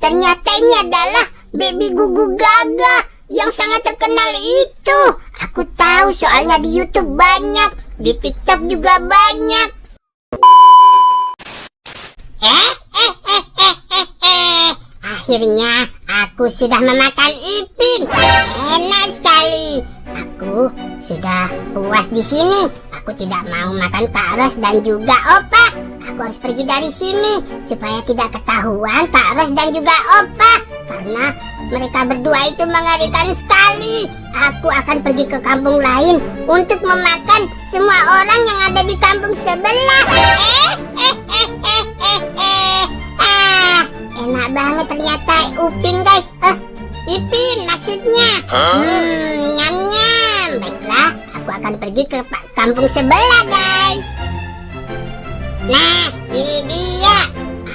ternyata ini adalah Baby Gugu Gaga yang sangat terkenal itu. Aku tahu soalnya di YouTube banyak, di TikTok juga banyak. Akhirnya aku sudah memakan Ipin. Enak sekali. Aku sudah puas di sini. Aku tidak mau makan Kak Ros dan juga Opa. Aku harus pergi dari sini supaya tidak ketahuan Kak Ros dan juga Opa, karena mereka berdua itu mengerikan sekali. Aku akan pergi ke kampung lain untuk memakan semua orang yang ada di kampung sebelah. Enak banget ternyata Upin, guys. Ipin maksudnya. Nyam nyam. Baiklah, aku akan pergi ke kampung sebelah, guys. Nah, ini dia.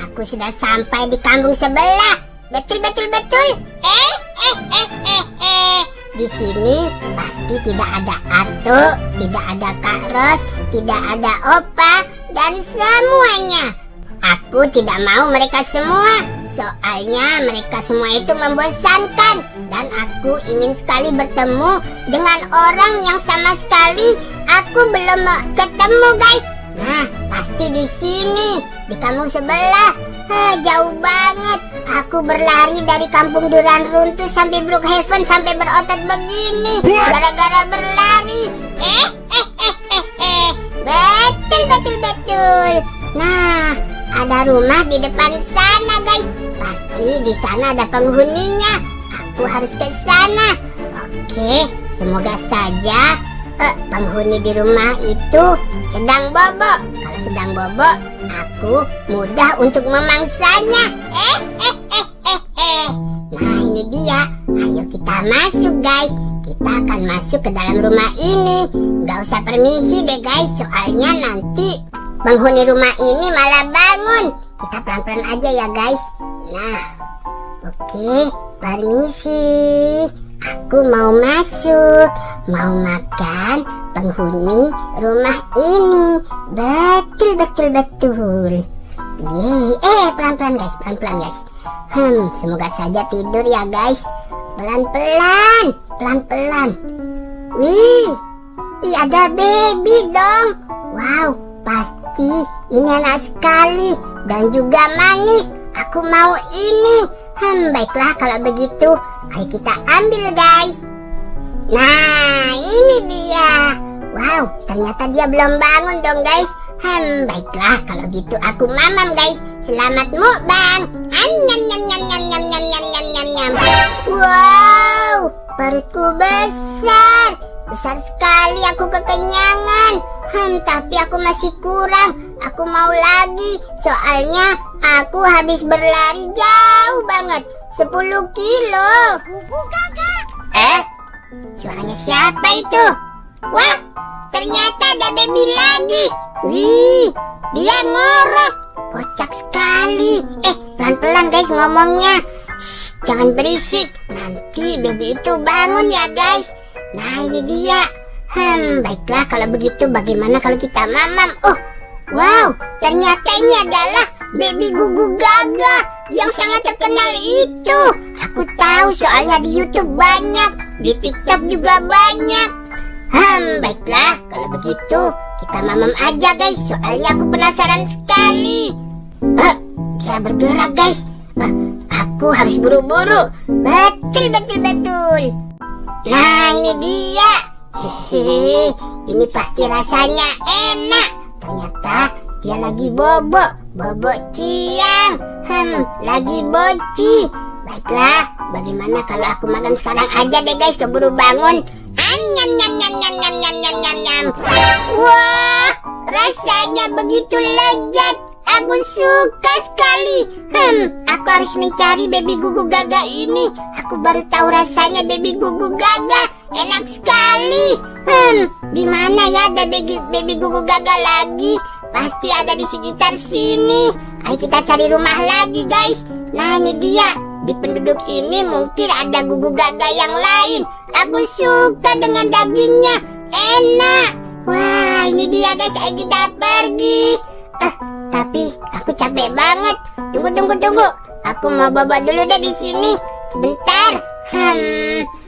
Aku sudah sampai di kampung sebelah. Betul. Di sini pasti tidak ada Atuk, tidak ada Kak Ros, tidak ada Opa, dan semuanya. Aku tidak mau mereka semua, soalnya mereka semua itu membosankan. Dan aku ingin sekali bertemu dengan orang yang sama sekali aku belum ketemu, guys. Nah, pasti di sini, di kampung sebelah. Jauh banget. Aku berlari dari kampung Duran Runtuh sampai Brookhaven sampai berotot begini gara-gara berlari. Betul. Nah, ada rumah di depan sana, guys. Pasti di sana ada penghuninya. Aku harus ke sana. Oke, semoga saja penghuni di rumah itu sedang bobo. Kalau sedang bobo, aku mudah untuk memangsanya. Nah, ini dia. Ayo kita masuk, guys. Kita akan masuk ke dalam rumah ini. Gak usah permisi deh, guys, soalnya nanti penghuni rumah ini malah bangun. Kita pelan-pelan aja ya, guys. Nah, oke, permisi. Aku mau masuk, mau makan penghuni rumah ini. Betul. Yeay, pelan-pelan guys. Semoga saja tidur ya, guys. Pelan-pelan. Wih, ada baby dong. Wow, pasti ini enak sekali dan juga manis. Aku mau ini. Baiklah kalau begitu, ayo kita ambil, guys. Nah, ini dia. Wow, ternyata dia belum bangun dong, guys. Baiklah kalau gitu aku mamam, guys. Selamat mukbang. Nyam. Wow, perutku besar sekali. Aku kekenyangan. Tapi aku masih kurang. Aku mau lagi. Soalnya aku habis berlari jauh banget. 10 kilo. Gugu Gaga. Suaranya siapa itu? Wah, ternyata ada baby lagi. Wih, dia ngorok. Kocak sekali. Pelan-pelan, guys, ngomongnya. Shh, jangan berisik. Nanti baby itu bangun ya, guys. Nah, ini dia. Baiklah kalau begitu, bagaimana kalau kita mamam? Wow, ternyata ini adalah Baby Gugu Gaga yang sangat terkenal itu. Aku tahu soalnya di YouTube banyak, di TikTok juga banyak. Baiklah kalau begitu kita mamam aja, guys. Soalnya aku penasaran sekali. Dia bergerak, guys. Aku harus buru-buru. Betul. Nah, ini dia. Hehehe, ini pasti rasanya enak. Ternyata dia lagi bobo ciang. Lagi boci. Baiklah, bagaimana kalau aku makan sekarang aja deh, guys, keburu bangun. Nyam. Wah, rasanya begitu lezat. Aku suka sekali. Aku harus mencari Baby Gugu Gaga ini. Aku baru tahu rasanya Baby Gugu Gaga. Enak sekali. Di mana ya ada Baby Gugu Gaga lagi? Pasti ada di sekitar sini. Ayo kita cari rumah lagi, guys. Nah, ini dia. Di penduduk ini mungkin ada Gugu Gaga yang lain. Aku suka dengan dagingnya. Enak. Wah, ini dia, guys. Ayo kita pergi. Tapi aku capek banget. Tunggu. Aku mau bobo dulu deh di sini. Sebentar.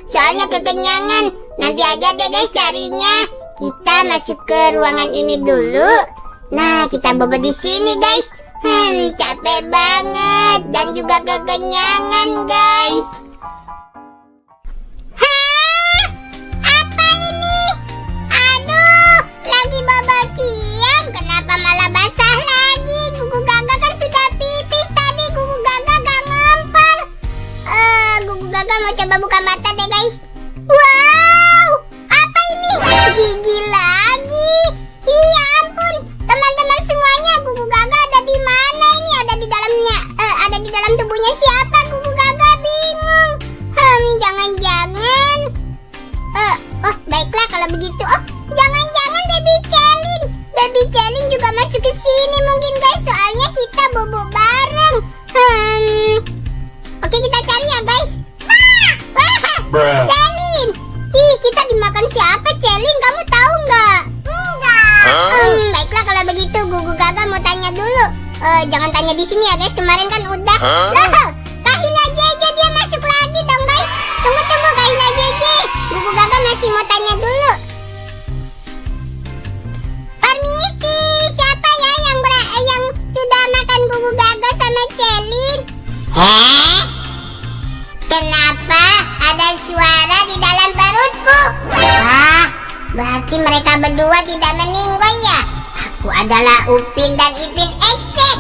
Soalnya kekenyangan. Nanti aja deh guys carinya. Kita masuk ke ruangan ini dulu. Nah, kita bobo di sini guys. Capek banget dan juga kekenyangan guys. Hah? Apa ini? Aduh, lagi bobo siang. Kenapa malah basah lagi? Gugu Gaga kan sudah pipis tadi. Gugu Gaga gak ngempel. Gugu Gaga mau coba buka mata deh guys. Wow, apa ini? Gigi lagi. Ya ampun, teman-teman semuanya, Gugu Gaga ada di mana ini? Ada di dalamnya, ada di dalam tubuhnya siapa? Gugu Gaga bingung. Jangan-jangan. Oh baiklah kalau begitu. Oh, jangan-jangan Baby Celine. Baby Celine juga masuk ke sini mungkin guys. Soalnya kita bobo bareng. Oke, kita cari ya guys. Wah, Celine. Ih, kita dimakan siapa Celine? Kamu tahu nggak? Baiklah kalau begitu Gugu Gaga mau tanya dulu. Jangan tanya di sini ya guys. Kemarin kan udah. Loh, Kahila Jeje dia masuk lagi dong guys. Tunggu Kahila Jeje. Gugu Gaga masih mau tanya dulu. Permisi, siapa ya yang sudah makan Gugu Gaga sama Celine? Kenapa ada suara di dalam perutku? Wah, berarti mereka berdua tidak meninggoy ya? Aku adalah Upin dan Ipin Eksek.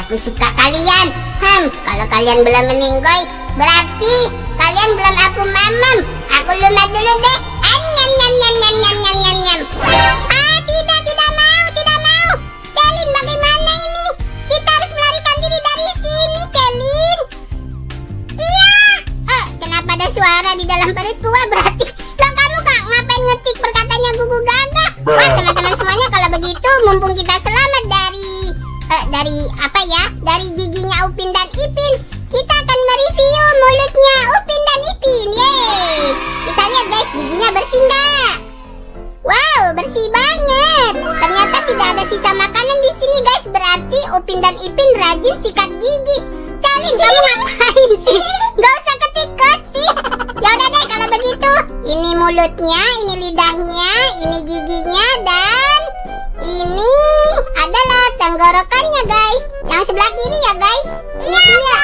Aku suka kalian. Kalau kalian belum meninggoy, berarti kalian belum aku mamam. Aku lumat dulu deh. Nyam. Tidak mau. Celine, bagaimana ini? Kita harus melarikan diri dari sini, Celine. Iya. Kenapa ada suara di dalam perutku? Wah, berarti lo kamu kak ngapain ngetik perkataannya Gugu Gaga? Wah, teman-teman semuanya, kalau begitu mumpung kita selamat dari apa ya? Dari giginya Upin dan Ipin, kita akan mereview mulutnya Upin dan Ipin. Yeay. Kita lihat guys, giginya bersih nggak? Wow, bersih banget. Ternyata tidak ada sisa makanan di sini guys. Berarti Upin dan Ipin rajin sikat gigi. Celine, kamu ngapain sih? Gak usah ketik-ketik. Ya udah deh kalau begitu. Ini mulutnya, ini lidahnya, ini giginya, dan ini adalah tenggorokannya guys. Yang sebelah kiri ya guys. Ini dia.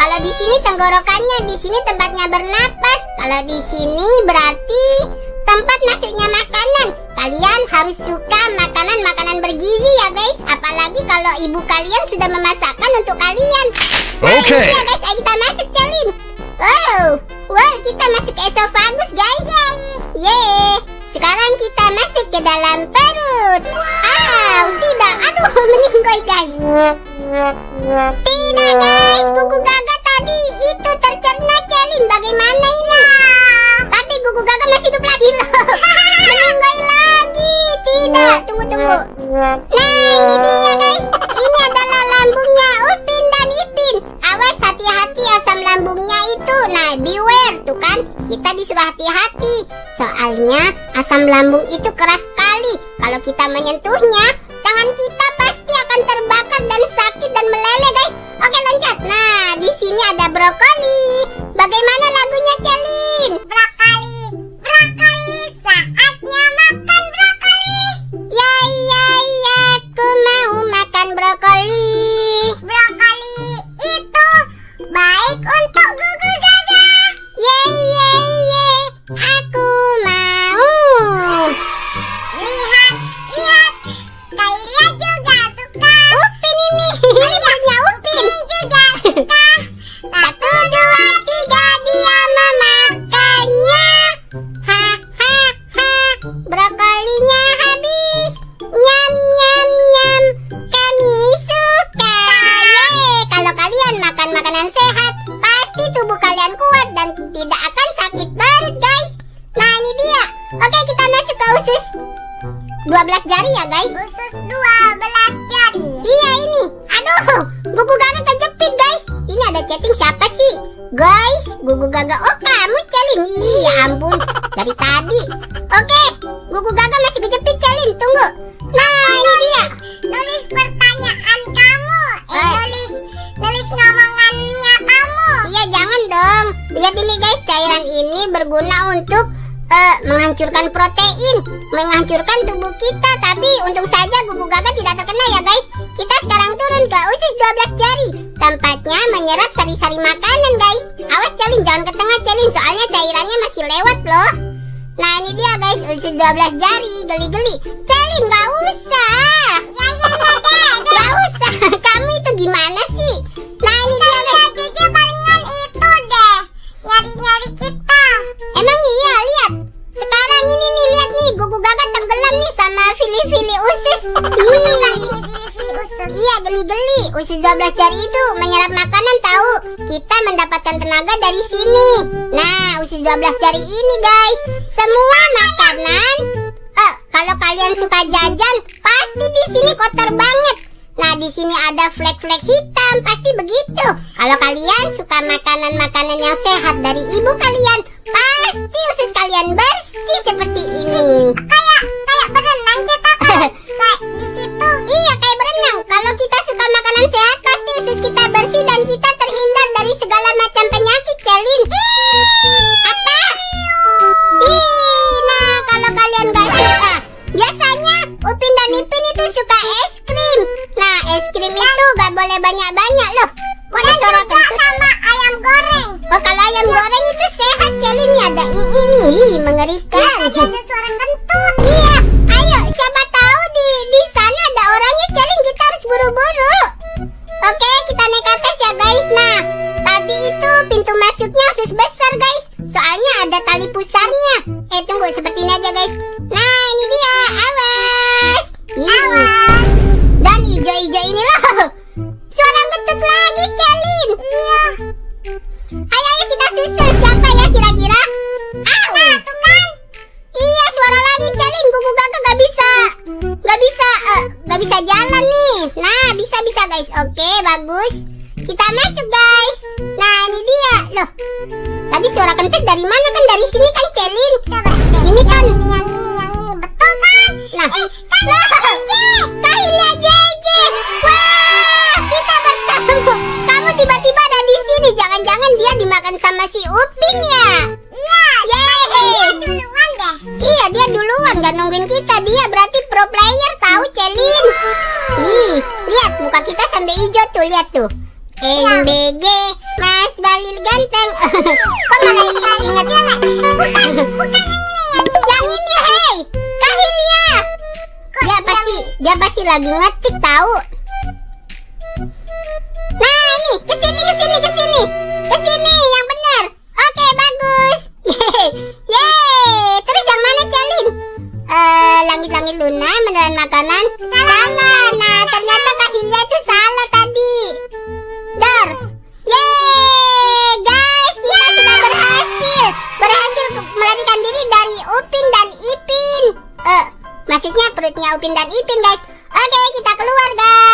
Kalau di sini tenggorokannya, di sini tempatnya bernapas. Kalau di sini berarti tempat masuknya makanan. Kalian harus suka makanan-makanan bergizi ya guys. Apalagi kalau ibu kalian sudah memasakkan untuk kalian. Nah, ini dia guys, ayo kita masuk Celine. Wow, kita masuk ke esophagus guys. Yeay. Sekarang kita masuk ke dalam perut. Tidak, aduh, meninggoy guys. Tidak guys, Gugu Gaga tadi itu tercerna Celine. Bagaimana ini? Tapi Gugu Gaga masih hidup lagi loh. Meninggoy lagi. Tidak, tunggu. Nah, ini dia guys. Ini adalah lambungnya Upin dan Ipin. Awas, hati-hati asam lambungnya itu. Nah, beware tuh kan. Kita disuruh hati-hati. Soalnya asam lambung itu keras sekali. Kalau kita menyentuhnya, tangan kita pasti akan terbakar dan sakit dan meleleh guys. Oke, loncat. Nah, di sini ada brokoli. Bagaimana lagunya Celine? Brokoli, saatnya makan brokoli. Ya, aku mau makan brokoli. Brokoli itu baik untuk Gugu Gaga. Aku mau. Lihat, Kayla juga suka. Upin ini perutnya Upin juga suka. 1, 2, 3 dia memakannya. Brokolinya habis. Nyam. Kami suka. Yeay. Kalau kalian makan makanan sehat, pasti tubuh kalian kuat dan tidak akan sakit perut guys. Nah, ini dia. Oke, kita masuk ke usus 12 jari ya guys. Usus 12 jari. Iya ini. Aduh, Gugu Gaga kejepit guys. Ini ada chatting siapa sih? Guys, Gugu Gaga. Oh, kamu Celine. Iya ampun, dari tadi. Oke, Gugu Gaga masih kejepit Celine. Tunggu. Nah, ini dia. Tulis pertanyaan kamu. Tulis habis ngomongannya kamu. Iya, jangan dong. Lihat ini guys, cairan ini berguna untuk menghancurkan protein, menghancurkan tubuh kita. Tapi untung saja Gugu Gaga tidak terkena ya guys. Kita sekarang turun ke usus 12 jari. Tempatnya menyerap sari-sari makanan guys. Awas Celin, jangan ke tengah Celin, soalnya cairannya masih lewat loh. Nah ini dia guys, usus 12 jari. Geli-geli. Celin gak usah. Ya gak usah. Kamu itu gimana sih? Nah ini dia guys. Cici palingan itu deh, nyari-nyari kita. Emang iya, lihat. Sekarang ini nih, lihat nih, Gugu Gaga tenggelam nih sama Fili-Fili usus. Iya, geli-geli. Usus 12 jari itu menyerap makanan tahu. Kita mendapatkan tenaga dari sini. Nah, usus 12 jari ini guys, semua makanan. Kalau kalian suka jajan, pasti di sini kotor banget. Nah, di sini ada flek-flek hitam, pasti begitu. Kalau kalian suka makanan-makanan yang sehat dari ibu kalian, pasti usus kalian bersih seperti ini. Kayak berenang kita kan? Kayak di situ. Iya, kayak berenang. Kalau kita suka makanan sehat, pasti usus kita bersih dan kita terhindar dari segala macam penyakit, Celin. Apa? Nah, kalau kalian gak suka, biasanya Upin dan Ipin itu suka es krim. Nah, es krim itu gak boleh banyak-banyak loh. Kok ada suara kentut? Sama ayam goreng. Oh, kalau ayam goreng itu sehat, Celin. Ada ini, mengerikan. Ada suara kentut. Iya, ayo, siapa tahu di sana ada orangnya, Celin. Kita harus buru-buru. Oke, kita naik ke atas ya guys. Nah, tadi itu pintu masuknya usus besar guys. Soalnya ada tali pusarnya. Tunggu, seperti ini aja guys. Nah, ini dia. Awas. Awas. Dan hijau-hijau ini loh. Suara kentut lagi, Celin. Iya. Ayo kita susul. Siapa ya kira-kira? Tuh kan. Iya, suara lagi, Celin. Gugu Gaga gak bisa jalan nih. Nah, bisa guys. Oke, bagus. Kita masuk guys. Nah, ini dia. Loh, tadi suara kentut dari mana kan? Dari sini kan, Celin. Coba deh. Ini kan yang ini betul kan? Nah, Kahilya JJ. Wah, kita bertemu. Kamu tiba-tiba ada di sini. Jangan-jangan dia dimakan sama si Upin ya? Iya. Dia duluan deh. Iya, dia duluan, gak nungguin kita. Dia berarti pro player tahu, Celin. Lihat muka kita sampai hijau tuh, lihat tuh. MBG Mas Balil ganteng. Kok malah ingat? Bukan yang ini, hei Kahilya. Dia pasti lagi ngetik tahu. Nah, ini kesini yang benar. Oke, bagus. Yeay. Terus yang mana, Celin? Langit-langit Luna menelan makanan. Salah. Nah, ternyata Kahilya itu salah tadi. Dar. Yeay, guys, kita sudah berhasil melarikan diri dari Upin dan Ipin. Maksudnya perutnya Upin dan Ipin, guys. Oke, kita keluar, guys.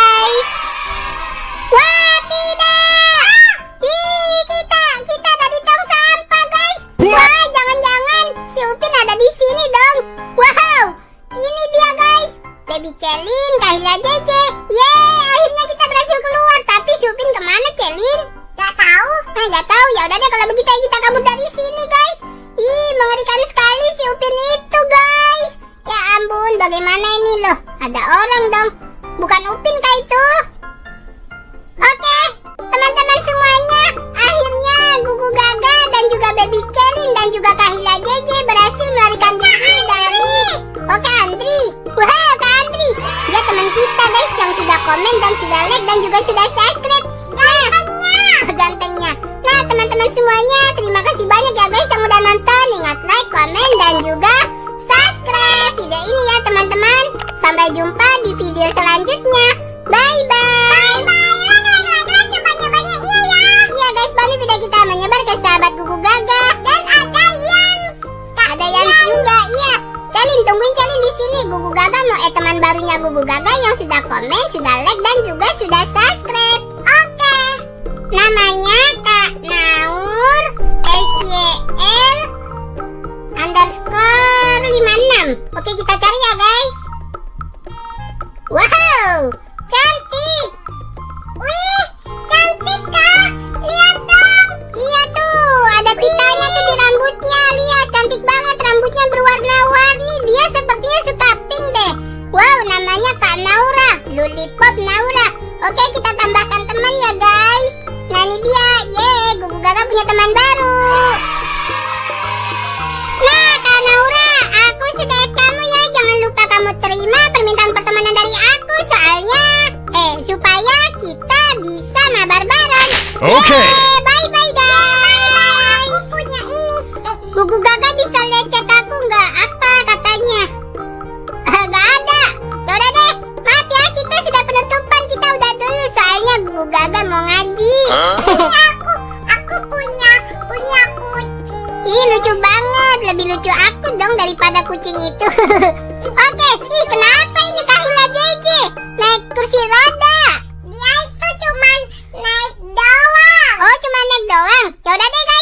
Oke. Bye-bye guys. Aku punya ini. Gugu Gaga bisa lihat chat aku nggak? Apa katanya? Nggak ada. Yaudah deh. Maaf ya, kita sudah penutupan. Kita udah dulu. Soalnya Gugu Gaga mau ngaji. Aku punya kucing. Ih, lucu banget. Lebih lucu aku dong daripada kucing itu. Oke. Ih, kenapa ini Kahila JJ? Naik kursi roda. Dia itu cuman naik doang. Oh, cuma naik doang. Yaudah deh guys.